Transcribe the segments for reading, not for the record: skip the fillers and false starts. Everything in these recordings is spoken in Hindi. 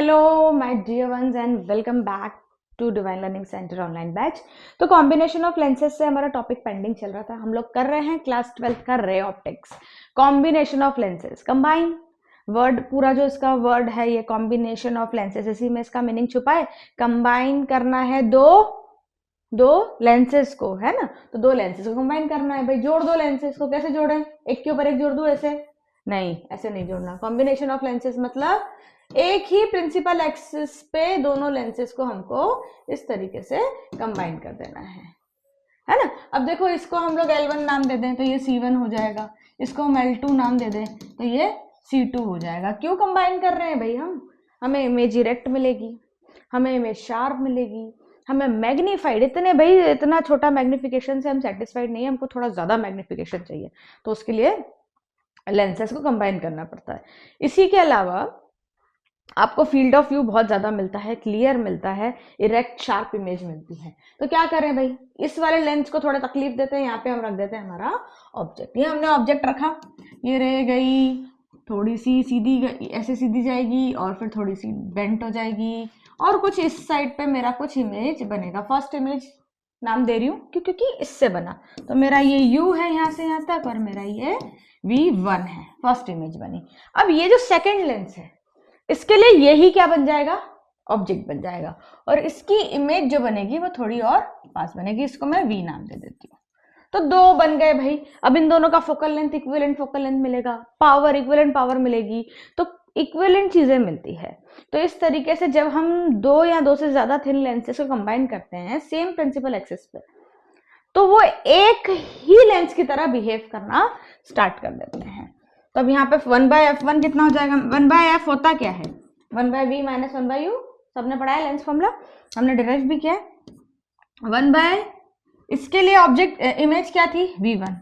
Hello my dear ones and welcome back to divine learning centre online batch. तो कॉम्बिनेशन ऑफ लेंसेज से हमारा टॉपिक पेंडिंग चल रहा था। हम लोग कर रहे हैं क्लास 12 का ray optics, combination of lenses, combine word, पूरा जो इसका वर्ड है ये कॉम्बिनेशन ऑफ लेंसेज, इसी में इसका मीनिंग छुपा है। कंबाइन करना है दो लेंसेज को, है ना। तो दो लेंसेज को कंबाइन करना है भाई। जोड़ दो लेंसेज को, कैसे जोड़ें? एक के ऊपर एक जोड़ दूं? ऐसे नहीं, ऐसे नहीं जोड़ना। कॉम्बिनेशन ऑफ लेंसेज मतलब एक ही प्रिंसिपल एक्सिस पे दोनों लेंसेज को हमको इस तरीके से कंबाइन कर देना है ना। अब देखो, इसको हम लोग L1 नाम दे दें तो ये C1 हो जाएगा, इसको हम L2 नाम दे दें तो ये C2 हो जाएगा। क्यों कंबाइन कर रहे हैं भाई? हमें इमेज इरेक्ट मिलेगी, हमें इमेज शार्प मिलेगी, हमें मैग्नीफाइड। इतना छोटा मैग्निफिकेशन से हम सेटिस्फाइड नहीं है, हमको थोड़ा ज्यादा मैग्निफिकेशन चाहिए, तो उसके लिए लेंसेज को कंबाइन करना पड़ता है। इसी के अलावा आपको फील्ड ऑफ व्यू बहुत ज्यादा मिलता है, क्लियर मिलता है, इरेक्ट शार्प इमेज मिलती है। तो क्या करें भाई, इस वाले लेंस को थोड़ा तकलीफ देते हैं, यहाँ पे हम रख देते हैं हमारा ऑब्जेक्ट। ये हमने ऑब्जेक्ट रखा, ये रह गई थोड़ी सी सीधी, ऐसे सीधी जाएगी और फिर थोड़ी सी बेंट हो जाएगी, और कुछ इस साइड पे मेरा कुछ इमेज बनेगा। फर्स्ट इमेज नाम दे रही हूँ क्योंकि इससे बना, तो मेरा ये U है यहाँ से यहाँ तक, और मेरा ये V1 है, फर्स्ट इमेज बनी। अब ये जो सेकेंड लेंस है, इसके लिए यही क्या बन जाएगा? ऑब्जेक्ट बन जाएगा, और इसकी इमेज जो बनेगी वो थोड़ी और पास बनेगी, इसको मैं V नाम दे देती हूँ। तो दो बन गए भाई। अब इन दोनों का focal length equivalent focal length मिलेगा, पावर इक्विवेलेंट पावर मिलेगी, तो इक्विवेलेंट चीजें मिलती है। तो इस तरीके से जब हम दो या दो से ज्यादा थिन लेंसेज को कंबाइन करते हैं सेम प्रिंसिपल एक्सिस पे, तो वो एक ही लेंस की तरह बिहेव करना स्टार्ट कर देते हैं। तो अब यहाँ पे 1/f1 कितना हो जाएगा? 1/f होता क्या है? 1/v माइनस 1/u, सबने पढ़ा है लेंस फॉर्मूला, हमने डिराइव भी किया है। 1/, इसके लिए ऑब्जेक्ट इमेज क्या थी? V1,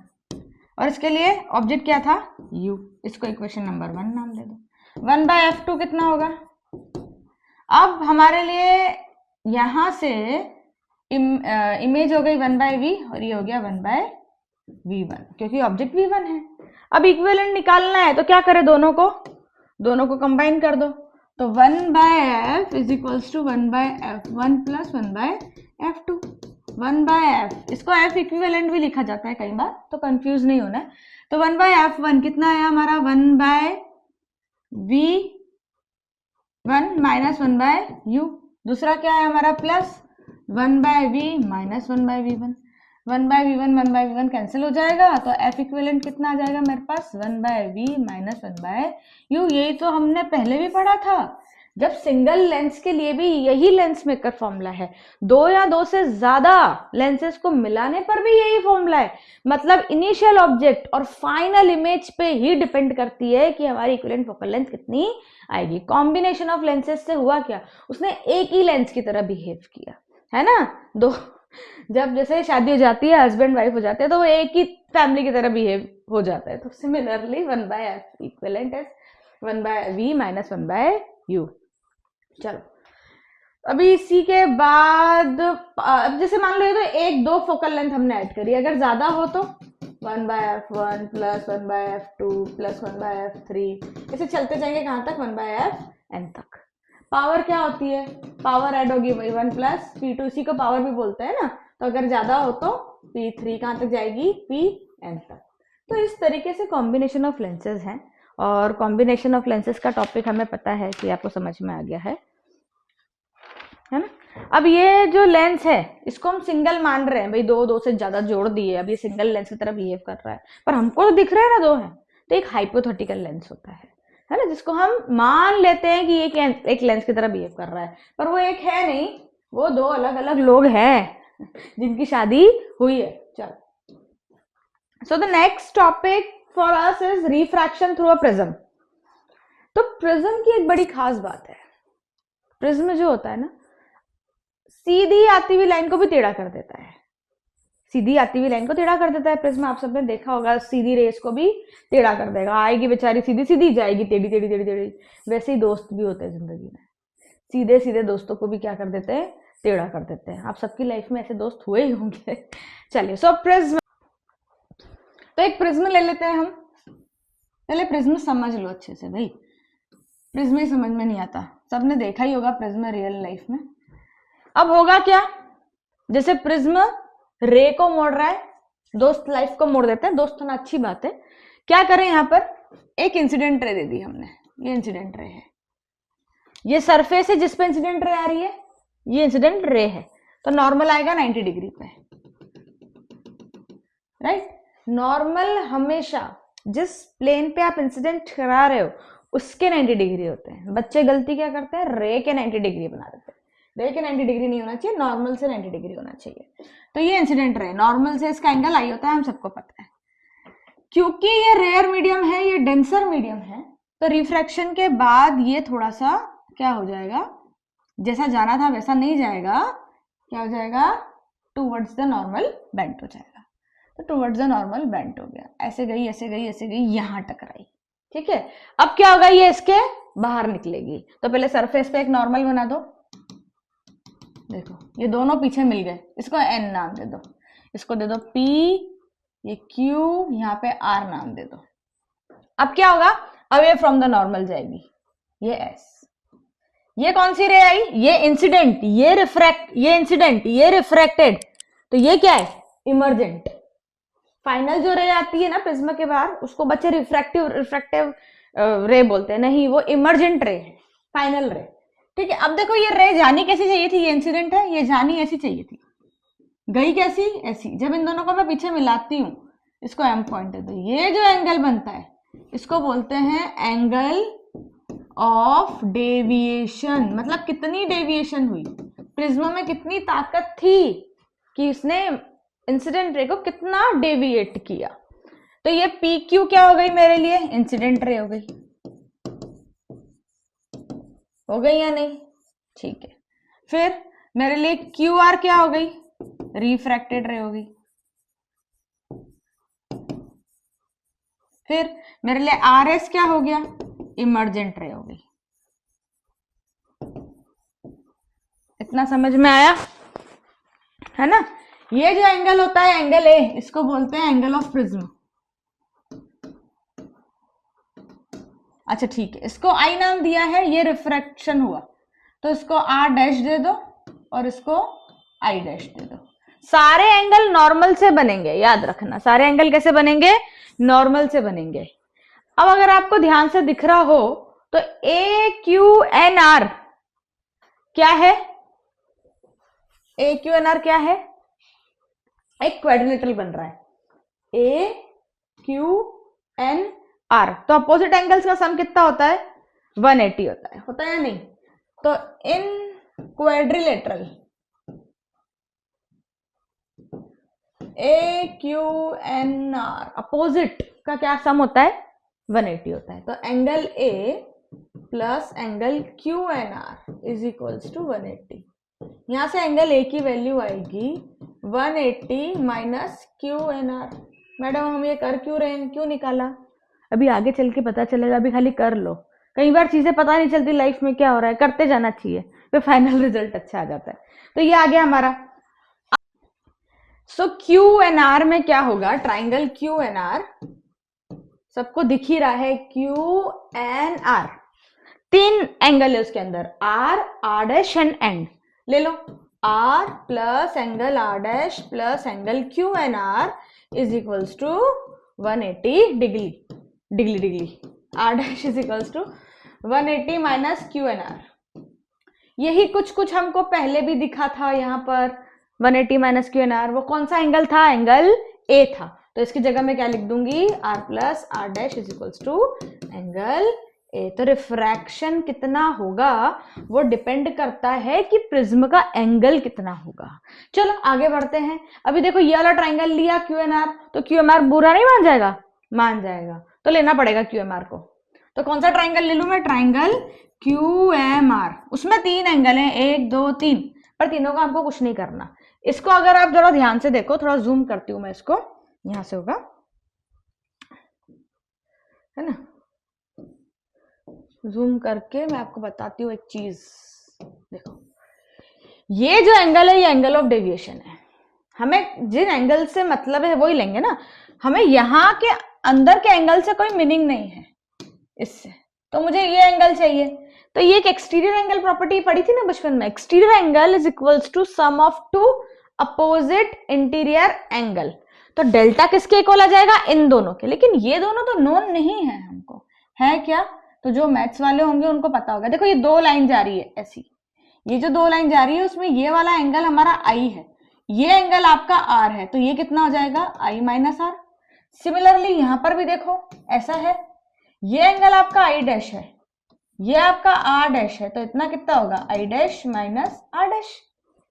और इसके लिए ऑब्जेक्ट क्या था? U। इसको इक्वेशन नंबर 1 नाम दे दो। 1/f2 कितना होगा? अब हमारे लिए यहां से इमेज हो गई 1/v, और ये हो गया 1/v1, क्योंकि ऑब्जेक्ट V1 है। अब इक्विवेलेंट निकालना है तो क्या करें? दोनों को कंबाइन कर दो। तो 1/f is equals to 1/f1 plus 1/f2। 1/f, इसको f इक्विवेलेंट भी लिखा जाता है कई बार, तो कंफ्यूज नहीं होना है। तो 1/f1 कितना है हमारा? 1/v1 minus 1/u। दूसरा क्या है हमारा? Plus 1/v minus 1/v1। 1/v1 cancel हो जाएगा, तो f इक्विवेलेंट कितना आ जाएगा मेरे पास? 1/v minus 1/u। यही तो हमने पहले भी पढ़ा था, जब सिंगल लेंस के लिए भी यही लेंस मेकर फॉर्मूला है। दो या दो से ज्यादा लेंसेज को मिलाने पर भी यही फॉर्मूला है। मतलब इनिशियल ऑब्जेक्ट और फाइनल इमेज पे ही डिपेंड करती है कि हमारी इक्विवेलेंट फोकल लेंथ कितनी आएगी। कॉम्बिनेशन ऑफ लेंसेज से हुआ क्या? उसने एक ही लेंस की तरह बिहेव किया, है ना। दो, जब जैसे शादी हो जाती है, हस्बैंड वाइफ हो जाते हैं, तो वो एक ही फैमिली की तरह बिहेव हो जाता है। तो similarly 1/f equivalent is 1/v minus 1/u। चलो, अभी इसी के बाद अब जैसे मान लो ये तो एक दो फोकल लेंथ हमने ऐड करी, अगर ज्यादा हो तो 1/f1 plus 1/f2 plus 1/f3, ऐसे चलते जाएंगे कहाँ तक? 1/fn तक। पावर क्या होती है? पावर ऐड होगी वही 1 प्लस p2, इसी को पावर भी बोलते हैं ना। तो अगर ज्यादा हो तो p3 कहाँ तक जाएगी? pn तक। तो इस तरीके से कॉम्बिनेशन ऑफ लेंसेज हैं, और कॉम्बिनेशन ऑफ लेंसेज का टॉपिक हमें पता है कि आपको समझ में आ गया है ना। अब ये जो लेंस है इसको हम सिंगल मान रहे हैं भाई, दो से ज्यादा जोड़ दिए, अब ये सिंगल लेंस की तरह बिहेव कर रहा है, पर हमको तो दिख रहा है ना दो है। तो एक हाइपोथेटिकल लेंस होता है ना, जिसको हम मान लेते हैं कि ये एक लेंस की तरह बिहेव कर रहा है, पर वो एक है नहीं, वो दो अलग अलग लोग हैं जिनकी शादी हुई है। चलो, सो the next topic for us is refraction through a prism. तो प्रिज्म की एक बड़ी खास बात है, प्रिज्म जो होता है ना, सीधी आती हुई लाइन को भी टेढ़ा कर देता है। सीधी आती हुई लाइन को टेढ़ा कर देता है प्रिज्म, आप सबने देखा होगा। सीधी रेस को भी टेढ़ा कर देगा, आएगी बेचारी सीधी सीधी, जाएगी टेढ़ी टेढ़ी टेढ़ी टेढ़ी। वैसे ही दोस्त भी होते हैं जिंदगी में, सीधे सीधे दोस्तों को भी क्या कर देते हैं? टेढ़ा कर देते हैं। आप सबकी लाइफ में ऐसे दोस्त हुए ही होंगे। चलिए, सो प्रिज्म, तो एक प्रिज्म ले लेते हैं हम। पहले प्रिज्म समझ लो अच्छे से भाई, प्रिज्म ही समझ में नहीं आता, सबने देखा ही होगा प्रिज्म रियल लाइफ में। अब होगा क्या, जैसे प्रिज्म रे को मोड़ रहा है, दोस्त लाइफ को मोड़ देते हैं, दोस्त होना अच्छी बात है। क्या करें, यहाँ पर एक इंसिडेंट रे दे दी हमने, ये इंसिडेंट रे है, ये सरफेस है जिस पे इंसिडेंट रे आ रही है, ये इंसिडेंट रे है, तो नॉर्मल आएगा 90 डिग्री पे, राइट। नॉर्मल हमेशा जिस प्लेन पे आप इंसिडेंट करा रहे हो उसके 90 डिग्री होते हैं। बच्चे गलती क्या करते हैं, रे के 90 डिग्री बना देते हैं। रे के 90 डिग्री नहीं होना चाहिए, नॉर्मल से 90 डिग्री होना चाहिए। तो ये इंसिडेंट रे, नॉर्मल से इसका एंगल आई होता है, हम सबको पता है। क्योंकि ये रेयर मीडियम है, ये डेंसर मीडियम है, तो रिफ्रैक्शन के बाद ये थोड़ा सा क्या हो जाएगा, जैसा जाना था वैसा नहीं जाएगा, क्या हो जाएगा, टूवर्ड्स द नॉर्मल बेंट हो जाएगा। तो टूवर्ड्स द नॉर्मल बेंट हो गया, ऐसे गई ऐसे गई ऐसे गई, यहां टकराई, ठीक है। अब क्या होगा, ये इसके बाहर निकलेगी। तो पहले सरफेस पे एक नॉर्मल बना दो, देखो ये दोनों पीछे मिल गए, इसको एन नाम दे दो, इसको दे दो पी, ये क्यू, यहाँ पे आर नाम दे दो। अब क्या होगा, अवे फ्रॉम द नॉर्मल जाएगी, ये एस। ये कौन सी रे आई, ये इंसिडेंट, ये रिफ्रैक्ट, ये इंसिडेंट, ये रिफ्रैक्टेड, तो ये क्या है, इमर्जेंट। फाइनल जो रे आती है ना प्रिज्म के बाहर, उसको बच्चे रिफ्रैक्टिव रे बोलते हैं, नहीं वो इमर्जेंट रे है, फाइनल रे, ठीक है। अब देखो ये रे जानी कैसी चाहिए थी, ये इंसिडेंट है, ये जानी ऐसी चाहिए थी, गई कैसी, ऐसी। जब इन दोनों को मैं पीछे मिलाती हूं, इसको एम पॉइंट दे दो, ये जो एंगल बनता है इसको बोलते हैं एंगल ऑफ डेविएशन। मतलब कितनी डेविएशन हुई, प्रिज्म में कितनी ताकत थी कि इसने इंसिडेंट रे को कितना डेविएट किया। तो ये पी क्यू क्या हो गई मेरे लिए, इंसिडेंट रे हो गई, हो गई या नहीं, ठीक है। फिर मेरे लिए क्यू आर क्या हो गई, रिफ्रैक्टेड रे हो गई। फिर मेरे लिए आर एस क्या हो गया, इमर्जेंट रे हो गई। इतना समझ में आया है ना। ये जो एंगल होता है एंगल ए, इसको बोलते हैं एंगल ऑफ प्रिज्म। अच्छा ठीक है, इसको आई नाम दिया है, ये रिफ्रैक्शन हुआ, तो इसको आर डैश दे दो और इसको आई डैश दे दो। सारे एंगल नॉर्मल से बनेंगे, याद रखना, सारे एंगल कैसे बनेंगे, नॉर्मल से बनेंगे। अब अगर आपको ध्यान से दिख रहा हो तो ए क्यू एन आर क्या है, ए क्यू एन आर क्या है, एक क्वाड्रिलेटरल बन रहा है, ए क्यू एन आर। तो अपोजिट एंगल्स का सम कितना होता है, 180 होता है या नहीं। तो in quadrilateral A Q N R opposite का क्या सम होता है, 180 होता है। तो angle A plus angle Q N R is equals to 180। यहां से एंगल ए की वैल्यू आएगी 180 minus Q N R. Madam हम ये कर क्यों रहे हैं, क्यों निकाला, अभी आगे चल के पता चलेगा, अभी खाली कर लो। कई बार चीजें पता नहीं चलती लाइफ में क्या हो रहा है, करते जाना चाहिए, फिर फाइनल रिजल्ट अच्छा आ जाता है। तो ये आ गया हमारा। सो क्यू एन आर में क्या होगा, ट्राइंगल क्यू एन आर, सबको दिख ही रहा है, क्यू एन आर, 3 एंगल है उसके अंदर, R, R dash and and. ले लो, R plus angle R dash plus angle Q N R is equals to 180 degree. R dash is equals to 180 minus Q N R. यही कुछ हमको पहले भी दिखा था यहाँ पर, 180 माइनस क्यू एन आर। वो कौन सा एंगल था, एंगल ए था। तो इसकी जगह में क्या लिख दूंगी, R plus R dash is equals to angle A. तो रिफ्रैक्शन कितना होगा वो डिपेंड करता है कि प्रिज्म का एंगल कितना होगा। चलो आगे बढ़ते हैं। अभी देखो ये वाला ट्राइंगल लिया क्यू एन आर, तो क्यू एम आर बुरा नहीं मान जाएगा, मान जाएगा, तो लेना पड़ेगा क्यू एम आर को। तो कौन सा ट्राइंगल ले लूं मैं, ट्राइंगल क्यू एम आर। उसमें 3 एंगल हैं, 1 2 3, पर तीनों का हमको कुछ नहीं करना। इसको अगर आप जरा ध्यान से देखो, थोड़ा जूम करती हूं मैं इसको, यहां से होगा है ना, जूम करके मैं आपको बताती हूँ एक चीज। देखो ये जो एंगल है ये एंगल ऑफ डेविएशन है। हमें जिन एंगल से मतलब है वही लेंगे ना, हमें यहाँ के अंदर के एंगल से कोई मीनिंग नहीं है इससे, तो मुझे ये एंगल चाहिए। तो ये एक एक्सटीरियर एंगल प्रॉपर्टी पढ़ी थी ना बचपन में, exterior angle is equals to sum of two opposite interior angle. तो डेल्टा किसके इक्वल आ जाएगा, इन दोनों के, लेकिन ये दोनों तो नोन नहीं है हमको, है क्या, तो जो मैथ्स वाले होंगे उनको पता होगा। देखो ये दो लाइन जा रही है ऐसी, ये जो दो लाइन जा रही है उसमें ये वाला एंगल हमारा आई है, ये एंगल आपका आर है, तो ये कितना हो जाएगा आई माइनस आर। सिमिलरली यहां पर भी देखो ऐसा है, ये एंगल आपका आई डैश है, ये आपका आर डैश है, तो इतना कितना होगा I dash minus R dash,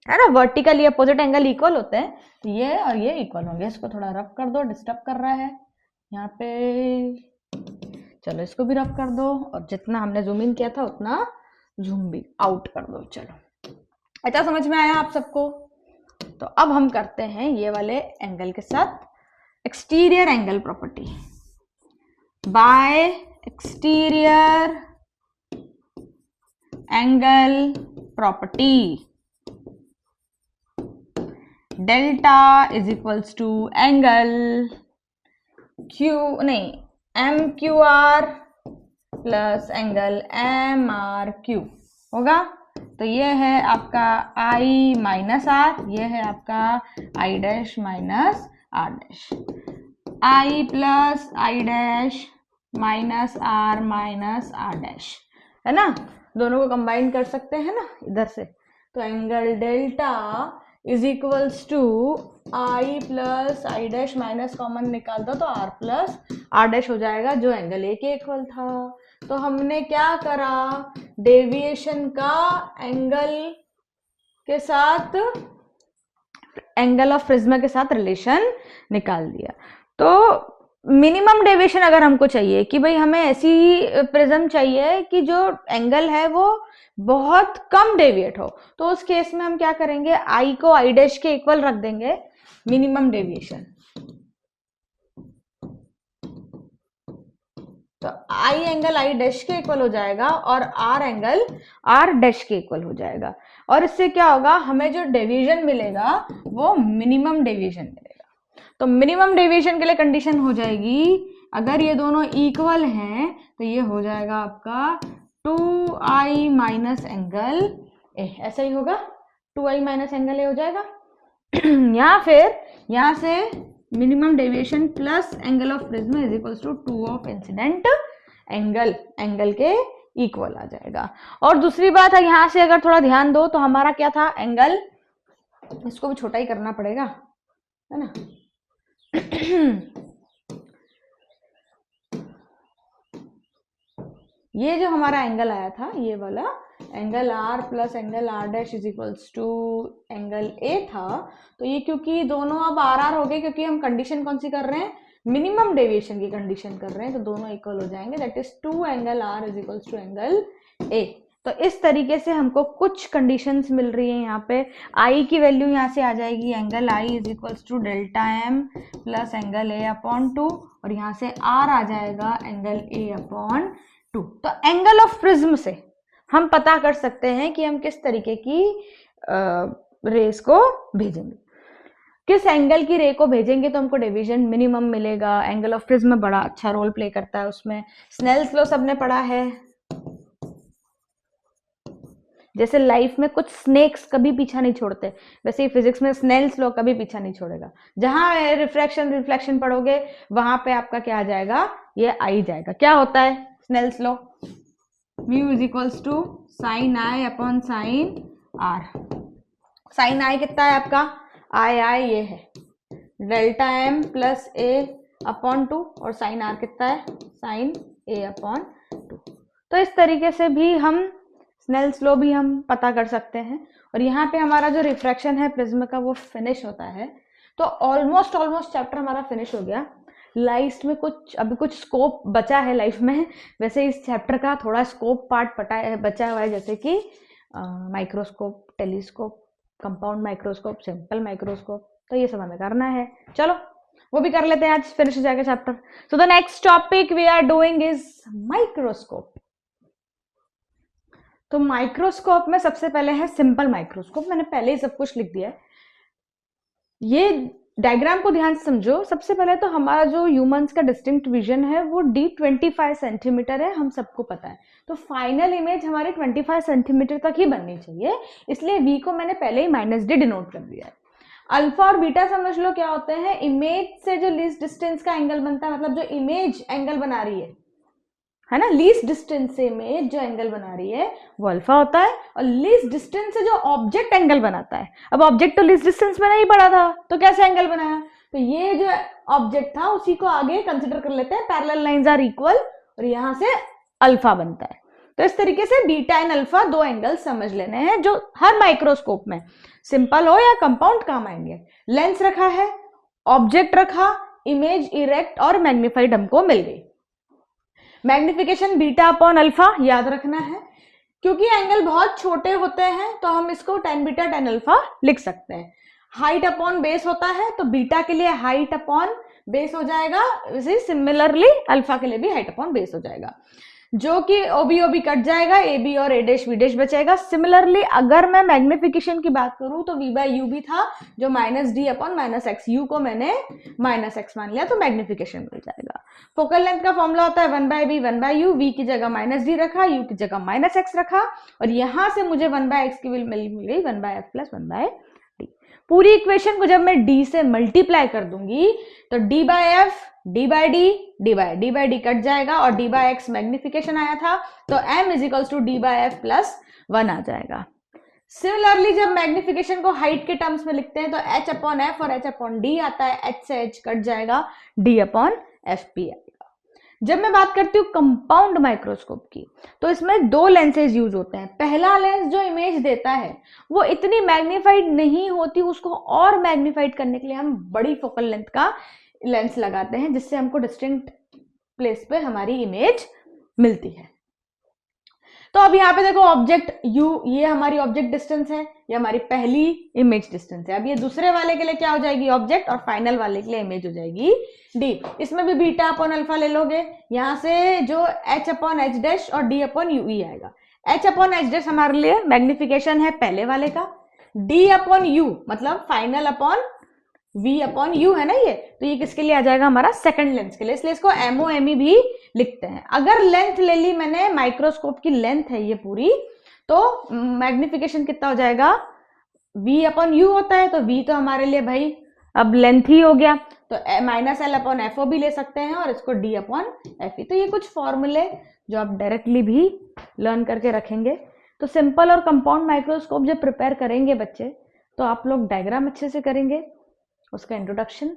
है ना। वर्टिकली अपोजिट एंगल इक्वल होते हैं, तो ये और ये इक्वल होंगे। इसको थोड़ा रफ कर दो, डिस्टर्ब कर रहा है यहाँ पे, चलो इसको भी रफ कर दो, और जितना हमने जूम इन किया था उतना जूम भी आउट कर दो। चलो अच्छा समझ में आया आप सबको। तो अब हम करते हैं ये वाले एंगल के साथ exterior angle property. By exterior angle property delta is equals to angle M Q R plus angle M R Q होगा। तो ये है आपका आई माइनस आर, ये है आपका I dash minus R dash, I plus I dash minus R dash, है ना। दोनों को कंबाइन कर सकते हैं ना इधर से, तो angle delta is equals to I plus I dash minus common निकाल दो तो आर प्लस आर डैश हो जाएगा, जो एंगल ए के इक्वल था। तो हमने क्या करा, डेविएशन का एंगल के साथ, एंगल ऑफ प्रिज्मा के साथ रिलेशन निकाल दिया। तो मिनिमम डेविएशन अगर हमको चाहिए कि भाई हमें ऐसी प्रिज्म चाहिए कि जो एंगल है वो बहुत कम डेविएट हो, तो उस केस में हम क्या करेंगे, आई को आई डैश के इक्वल रख देंगे मिनिमम डेविएशन। तो आई एंगल आई डैश के इक्वल हो जाएगा और आर एंगल आर डैश के इक्वल हो जाएगा, और इससे क्या होगा, हमें जो डेविएशन मिलेगा वो मिनिमम डेविएशन मिलेगा। तो मिनिमम डेविएशन के लिए कंडीशन हो जाएगी, अगर ये दोनों इक्वल हैं तो ये हो जाएगा आपका 2i माइनस एंगल ए, ऐसा ही होगा, 2i माइनस एंगल ए हो जाएगा। या फिर यहां से minimum deviation plus angle of prism is equals to 2 of incident angle, angle के इक्वल आ जाएगा। और दूसरी बात है, यहां से अगर थोड़ा ध्यान दो तो हमारा क्या था, एंगल, इसको भी छोटा ही करना पड़ेगा, है ना। ये जो हमारा एंगल आया था, ये वाला angle R plus angle R dash is equals to angle A था, तो ये क्योंकि दोनों अब आर आर हो गए, क्योंकि हम कंडीशन कौन सी कर रहे हैं, मिनिमम डेविएशन की कंडीशन कर रहे हैं, तो दोनों इक्वल हो जाएंगे, that is 2 angle R is equals to angle A. तो इस तरीके से हमको कुछ कंडीशंस मिल रही है। यहाँ पे आई की वैल्यू यहाँ से आ जाएगी, angle I is equals to delta M plus angle A upon 2, और यहाँ से आर आ जाएगा एंगल ए अपॉन 2। तो एंगल ऑफ प्रिज्म से हम पता कर सकते हैं कि हम किस तरीके की रेस को भेजेंगे, किस एंगल की रे को भेजेंगे तो हमको डिवीजन मिनिमम मिलेगा। एंगल ऑफ प्रिज्म बड़ा अच्छा रोल प्ले करता है उसमें। स्नेल्स लॉ सबने पढ़ा है, जैसे लाइफ में कुछ स्नेक्स कभी पीछा नहीं छोड़ते, वैसे ही फिजिक्स में स्नेल्स लॉ कभी पीछा नहीं छोड़ेगा। जहां रिफ्रैक्शन रिफ्लेक्शन पढ़ोगे वहां पे आपका क्या आ जाएगा, ये आ ही जाएगा। क्या होता है Snell's law, mu is equals to sine I upon sine R. Sine I कितना है आपका, आई आई ये है delta M plus A upon 2, और साइन आर कितना है, साइन ए अपॉन 2। तो इस तरीके से भी हम स्नेल्स लॉ भी हम पता कर सकते हैं। और यहाँ पे हमारा जो रिफ्रैक्शन है प्रिज्म का वो फिनिश होता है। तो ऑलमोस्ट चैप्टर हमारा फिनिश हो गया। लाइफ में कुछ अभी कुछ स्कोप बचा है लाइफ में, वैसे इस चैप्टर का थोड़ा स्कोप पार्ट बचा हुआ है, जैसे कि microscope, telescope, compound microscope, simple microscope, तो ये सब हमें करना है। चलो वो भी कर लेते हैं, आज फिनिश हो जाएगा chapter. So the next topic we are doing is microscope. तो माइक्रोस्कोप में सबसे पहले है सिंपल माइक्रोस्कोप। मैंने पहले ही सब कुछ लिख दिया है। ये डायग्राम को ध्यान से समझो। सबसे पहले तो हमारा जो ह्यूमंस का डिस्टिंक्ट विजन है वो D25 सेंटीमीटर है, हम सबको पता है। तो फाइनल इमेज हमारी 25 सेंटीमीटर तक ही बननी चाहिए, इसलिए V को मैंने पहले ही -D डिनोट कर दिया है। अल्फा और बीटा समझ लो क्या होते हैं, इमेज से जो लीस्ट डिस्टेंस का एंगल बनता है, मतलब जो इमेज एंगल बना रही है ना, लीस्ट डिस्टेंस से इमेज जो एंगल बना रही है वो अल्फा होता है, और लीस्ट डिस्टेंस से जो ऑब्जेक्ट एंगल बनाता है, अब ऑब्जेक्ट तो लीस्ट डिस्टेंस में नहीं पड़ा था तो कैसे एंगल बनाया, तो ये जो ऑब्जेक्ट था उसी को आगे कंसिडर कर लेते हैं, पैरेलल लाइंस आर इक्वल, और यहां से अल्फा बनता है। तो इस तरीके से बीटा एंड अल्फा दो एंगल समझ लेने हैं जो हर माइक्रोस्कोप में सिंपल हो या कंपाउंड काम आएंगे। लेंस रखा है, ऑब्जेक्ट रखा, इमेज इरेक्ट और मैग्निफाइड हमको मिल गई। मैग्निफिकेशन बीटा अपॉन अल्फा याद रखना है, क्योंकि एंगल बहुत छोटे होते हैं तो हम इसको tan बीटा tan अल्फा लिख सकते हैं। हाइट अपॉन बेस होता है तो बीटा के लिए हाइट अपॉन बेस हो जाएगा, इसी सिमिलरली अल्फा के लिए भी हाइट अपॉन बेस हो जाएगा, जो कि ओबी ओबी कट जाएगा, ए बी और ए डैश बी डैश बचेगा। सिमिलरली अगर मैं मैग्निफिकेशन की बात करूं तो v बाई यू भी था जो -d अपॉन -x, यू को मैंने -x मान लिया तो मैग्निफिकेशन मिल जाएगा। फोकल लेंथ का फॉर्मूला होता है 1/b 1/u, v की जगह -d रखा, u की जगह -x रखा, और यहां से मुझे 1/x की वैल्यू मिल गई 1/f प्लस 1/d। पूरी इक्वेशन को जब मैं d से मल्टीप्लाई कर दूंगी तो d/f d/d कट जाएगा, और d/x मैग्निफिकेशन आया था तो m = d/f प्लस 1 आ जाएगा। सिमिलरली जब मैग्निफिकेशन को हाइट के टर्म्स में लिखते हैं तो h/f और h/d आता है, h से h कट जाएगा, d/fp आएगा। जब मैं बात करती हूँ कंपाउंड माइक्रोस्कोप की तो इसमें दो लेंसेज यूज होते हैं। पहला लेंस जो इमेज देता है वो इतनी मैग्नीफाइड नहीं होती, उसको और मैग्नीफाइड करने के लिए हम बड़ी फोकल लेंथ का लेंस लगाते हैं, जिससे हमको डिस्टिंक्ट प्लेस पे हमारी इमेज मिलती है। तो अब यहाँ पे देखो ऑब्जेक्ट u, ये हमारी ऑब्जेक्ट डिस्टेंस है, ये हमारी पहली इमेज डिस्टेंस है। अब ये दूसरे वाले के लिए क्या हो जाएगी, ऑब्जेक्ट, और फाइनल वाले के लिए इमेज हो जाएगी d। इसमें भी बीटा अपॉन अल्फा ले लोगे, यहाँ से जो h अपॉन एच डैश और d अपॉन यू ई आएगा। h अपॉन एच डैश हमारे लिए मैग्निफिकेशन है पहले वाले का, d अपॉन यू मतलब final upon v upon you है ना ये, तो ये किसके लिए आ जाएगा, हमारा सेकंड लेंस के लिए, इसलिए इसको MOME भी लिखते हैं। अगर लेंथ ले ली मैंने, माइक्रोस्कोप की लेंथ है ये पूरी, तो मैग्निफिकेशन कितना हो जाएगा, v अपॉन यू होता है, तो v तो हमारे लिए भाई अब लेंथ ही हो गया, तो -l अपॉन FO भी ले सकते हैं, और इसको d अपॉन FE। तो ये कुछ फॉर्मूले जो आप डायरेक्टली भी लर्न करके रखेंगे। तो सिंपल और कंपाउंड माइक्रोस्कोप जब प्रिपेयर करेंगे बच्चे, तो आप लोग डायग्राम अच्छे से करेंगे, उसका इंट्रोडक्शन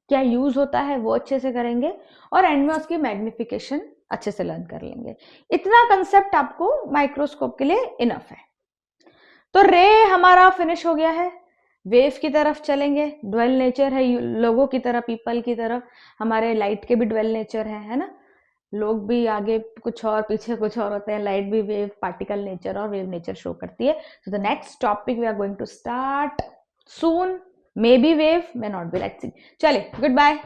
क्या यूज होता है वो अच्छे से करेंगे, और एंड में उसकी मैग्निफिकेशन अच्छे से लर्न कर लेंगे। इतना कंसेप्ट आपको माइक्रोस्कोप के लिए इनफ है। तो रे हमारा फिनिश हो गया है, वेव की तरफ चलेंगे। ड्वेल नेचर है लोगों की तरह, पीपल की तरफ, हमारे लाइट के भी ड्वेल नेचर है ना, लोग भी आगे कुछ और पीछे कुछ और होते हैं, लाइट भी वेव पार्टिकल नेचर और वेव नेचर शो करती है। So the next topic we are going to start soon, maybe wave, may not be, let's see. चलिए, गुड बाय।